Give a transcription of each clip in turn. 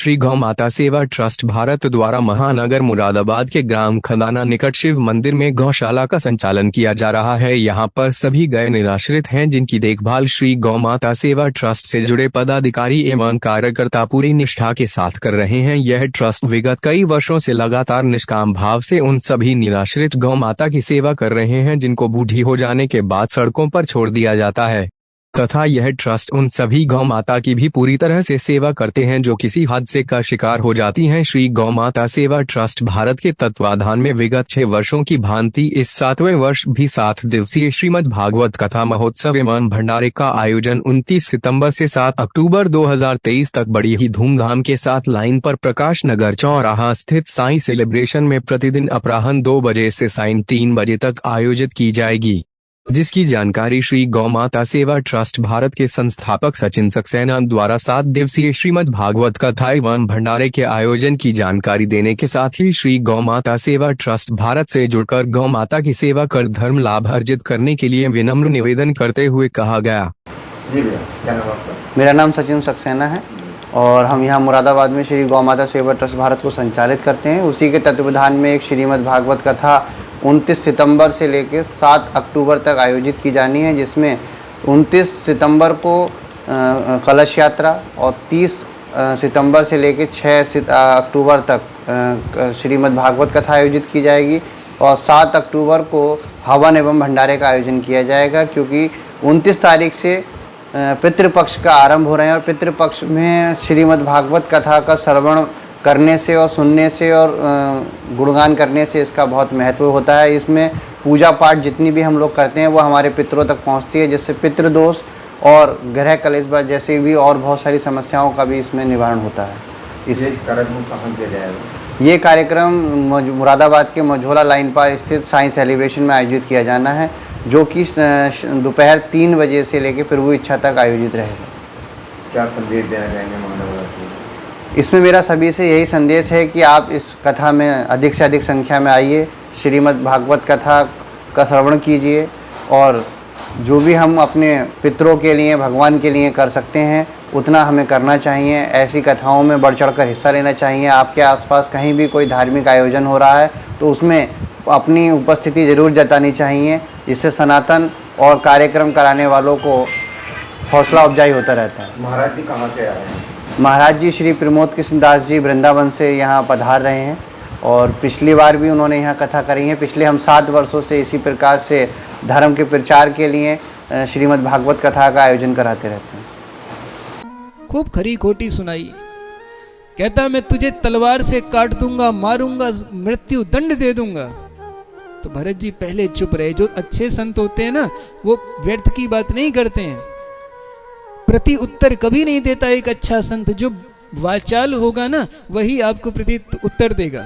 श्री गौ माता सेवा ट्रस्ट भारत द्वारा महानगर मुरादाबाद के ग्राम खदाना निकट शिव मंदिर में गौशाला का संचालन किया जा रहा है। यहां पर सभी गाय निराश्रित हैं, जिनकी देखभाल श्री गौ माता सेवा ट्रस्ट से जुड़े पदाधिकारी एवं कार्यकर्ता पूरी निष्ठा के साथ कर रहे हैं। यह ट्रस्ट विगत कई वर्षों से लगातार निष्काम भाव से उन सभी निराश्रित गौ माता की सेवा कर रहे हैं जिनको बूढ़ी हो जाने के बाद सड़कों पर छोड़ दिया जाता है, तथा यह ट्रस्ट उन सभी गौ माता की भी पूरी तरह से सेवा करते हैं जो किसी हादसे का शिकार हो जाती हैं। श्री गौ माता सेवा ट्रस्ट भारत के तत्वाधान में विगत 6 वर्षों की भांति इस 7वें वर्ष भी 7 दिवसीय श्रीमद् भागवत कथा महोत्सव एवं भंडारे का आयोजन 29 सितंबर से 7 अक्टूबर 2023 तक बड़ी ही धूमधाम के साथ लाइन पर प्रकाश नगर चौराहा स्थित साईं सेलिब्रेशन में प्रतिदिन अपराह्न 2 बजे से सायं 3 बजे तक आयोजित की जाएगी, जिसकी जानकारी श्री गौ माता सेवा ट्रस्ट भारत के संस्थापक सचिन सक्सेना द्वारा 7 दिवसीय श्रीमद् भागवत कथा एवं भंडारे के आयोजन की जानकारी देने के साथ ही श्री गौ माता सेवा ट्रस्ट भारत से जुड़कर गौ माता की सेवा कर धर्म लाभ अर्जित करने के लिए विनम्र निवेदन करते हुए कहा गया। जी भैया, क्या नाम आपका? मेरा नाम सचिन सक्सेना है और हम यहाँ मुरादाबाद में श्री गौ माता सेवा ट्रस्ट भारत को संचालित करते हैं। उसी के तत्वाधान में एक श्रीमद् भागवत कथा 29 सितंबर से लेकर 7 अक्टूबर तक आयोजित की जानी है, जिसमें 29 सितंबर को कलश यात्रा और 30 सितंबर से लेकर 6 अक्टूबर तक श्रीमद् भागवत कथा आयोजित की जाएगी और 7 अक्टूबर को हवन एवं भंडारे का आयोजन किया जाएगा, क्योंकि 29 तारीख से पितृपक्ष का आरंभ हो रहे हैं और पितृपक्ष में श्रीमद् भागवत कथा का श्रवण करने से और सुनने से और गुणगान करने से इसका बहुत महत्व होता है। इसमें पूजा पाठ जितनी भी हम लोग करते हैं वो हमारे पितरों तक पहुंचती है, जिससे पितृदोष और ग्रह कलेश जैसी भी और बहुत सारी समस्याओं का भी इसमें निवारण होता है। इस कार्यक्रम कहाँ किया जाएगा? ये कार्यक्रम मुरादाबाद के मझोला लाइन पर स्थित साईं सेलिब्रेशन में आयोजित किया जाना है, जो कि दोपहर 3 बजे से लेकर प्रभु इच्छा तक आयोजित रहेगा। क्या संदेश देना चाहेंगे महानगरवासी? इसमें मेरा सभी से यही संदेश है कि आप इस कथा में अधिक से अधिक संख्या में आइए, श्रीमद् भागवत कथा का श्रवण कीजिए और जो भी हम अपने पितरों के लिए भगवान के लिए कर सकते हैं उतना हमें करना चाहिए। ऐसी कथाओं में बढ़ चढ़कर हिस्सा लेना चाहिए। आपके आसपास कहीं भी कोई धार्मिक आयोजन हो रहा है तो उसमें अपनी उपस्थिति ज़रूर जतानी चाहिए, जिससे सनातन और कार्यक्रम कराने वालों को हौसला अफजाई होता रहता है। महाराज जी कहाँ से आ रहे हैं? महाराज जी श्री प्रमोद कृष्ण दास जी वृंदावन से यहाँ पधार रहे हैं और पिछली बार भी उन्होंने यहाँ कथा करी है। पिछले हम 7 वर्षों से इसी प्रकार से धर्म के प्रचार के लिए श्रीमद् भागवत कथा का आयोजन कराते रहते हैं। खूब खरी खोटी सुनाई, कहता मैं तुझे तलवार से काट दूंगा, मारूंगा, मृत्यु दंड दे दूंगा। तो भरत जी पहले चुप रहे। जो अच्छे संत होते हैं ना, वो व्यर्थ की बात नहीं करते हैं, प्रति उत्तर कभी नहीं देता एक अच्छा संत। जो वाचाल होगा ना वही आपको प्रति उत्तर देगा।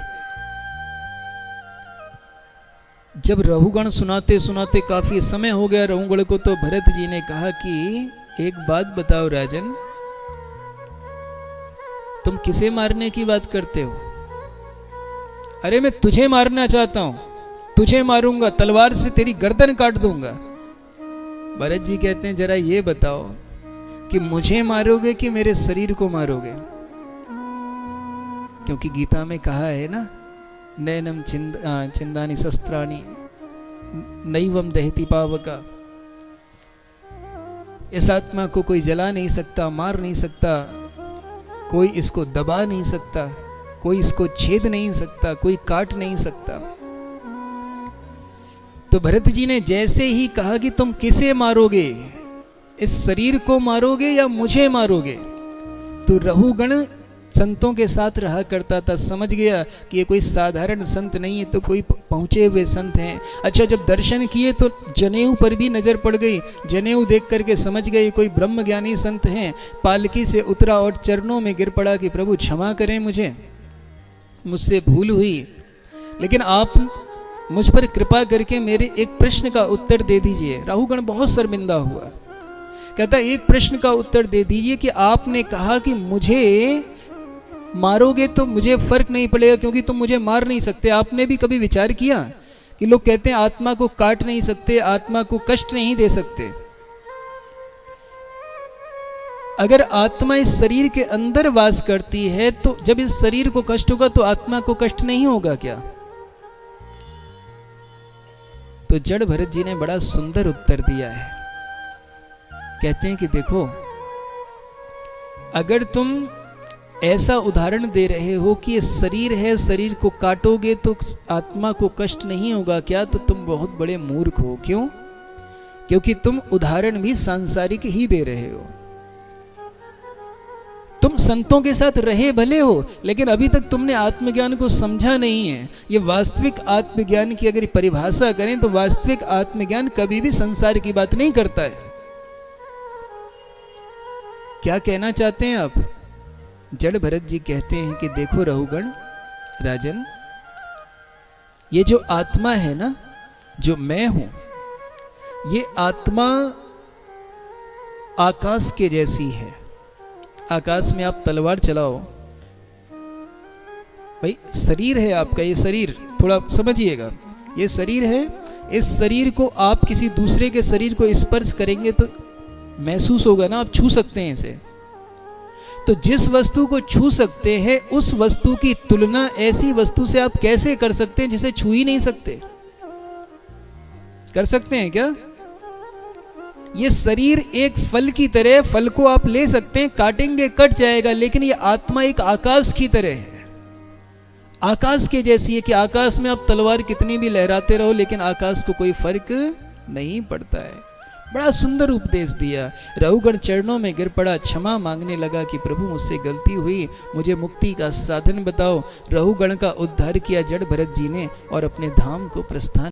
जब रहुगण सुनाते सुनाते काफी समय हो गया रहुगण को, तो भरत जी ने कहा कि एक बात बताओ राजन, तुम किसे मारने की बात करते हो? अरे मैं तुझे मारना चाहता हूं, तुझे मारूंगा, तलवार से तेरी गर्दन काट दूंगा। भरत जी कहते हैं जरा ये बताओ कि मुझे मारोगे कि मेरे शरीर को मारोगे? क्योंकि गीता में कहा है ना, नैनम चिंदानी शस्त्राणी नैवम दहति पावका। इस आत्मा को कोई जला नहीं सकता, मार नहीं सकता, कोई इसको दबा नहीं सकता, कोई इसको छेद नहीं सकता, कोई काट नहीं सकता। तो भरत जी ने जैसे ही कहा कि तुम किसे मारोगे, इस शरीर को मारोगे या मुझे मारोगे, तो रहुगण संतों के साथ रहा करता था, समझ गया कि ये कोई साधारण संत नहीं है, तो कोई पहुंचे हुए संत हैं। अच्छा, जब दर्शन किए तो जनेऊ पर भी नजर पड़ गई। जनेऊ देख करके समझ गए कोई ब्रह्म ज्ञानी संत हैं। पालकी से उतरा और चरणों में गिर पड़ा कि प्रभु क्षमा करें, मुझसे भूल हुई, लेकिन आप मुझ पर कृपा करके मेरे एक प्रश्न का उत्तर दे दीजिए। राहुगण बहुत शर्मिंदा हुआ, कहता एक प्रश्न का उत्तर दे दीजिए कि आपने कहा कि मुझे मारोगे तो मुझे फर्क नहीं पड़ेगा क्योंकि तुम मुझे मार नहीं सकते। आपने भी कभी विचार किया कि लोग कहते हैं आत्मा को काट नहीं सकते, आत्मा को कष्ट नहीं दे सकते। अगर आत्मा इस शरीर के अंदर वास करती है तो जब इस शरीर को कष्ट होगा तो आत्मा को कष्ट नहीं होगा क्या? तो जड़ भरत जी ने बड़ा सुंदर उत्तर दिया है। कहते हैं कि देखो, अगर तुम ऐसा उदाहरण दे रहे हो कि ये शरीर है, शरीर को काटोगे तो आत्मा को कष्ट नहीं होगा क्या, तो तुम बहुत बड़े मूर्ख हो। क्यों? क्योंकि तुम उदाहरण भी सांसारिक ही दे रहे हो। तुम संतों के साथ रहे भले हो, लेकिन अभी तक तुमने आत्मज्ञान को समझा नहीं है। ये वास्तविक आत्मज्ञान की अगर परिभाषा करें तो वास्तविक आत्मज्ञान कभी भी संसार की बात नहीं करता है। क्या कहना चाहते हैं आप? जड़ भरत जी कहते हैं कि देखो रहुगण, राजन, ये जो आत्मा है ना, जो मैं हूं, ये आत्मा आकाश के जैसी है। आकाश में आप तलवार चलाओ, भाई शरीर है आपका, ये शरीर थोड़ा समझिएगा, ये शरीर है। इस शरीर को आप किसी दूसरे के शरीर को स्पर्श करेंगे तो महसूस होगा ना, आप छू सकते हैं इसे। तो जिस वस्तु को छू सकते हैं उस वस्तु की तुलना ऐसी वस्तु से आप कैसे कर सकते हैं जिसे छू ही नहीं सकते? कर सकते हैं क्या? ये शरीर एक फल की तरह, फल को आप ले सकते हैं, काटेंगे कट जाएगा, लेकिन ये आत्मा एक आकाश की तरह है, आकाश के जैसी है कि आकाश में आप तलवार कितनी भी लहराते रहो लेकिन आकाश को कोई फर्क नहीं पड़ता है। बड़ा सुंदर उपदेश दिया। रहुगण चरणों में गिर पड़ा, क्षमा मांगने लगा कि प्रभु मुझसे गलती हुई, मुझे मुक्ति का साधन बताओ। रहुगण का उद्धार किया जड़ भरत जी ने और अपने धाम को प्रस्थान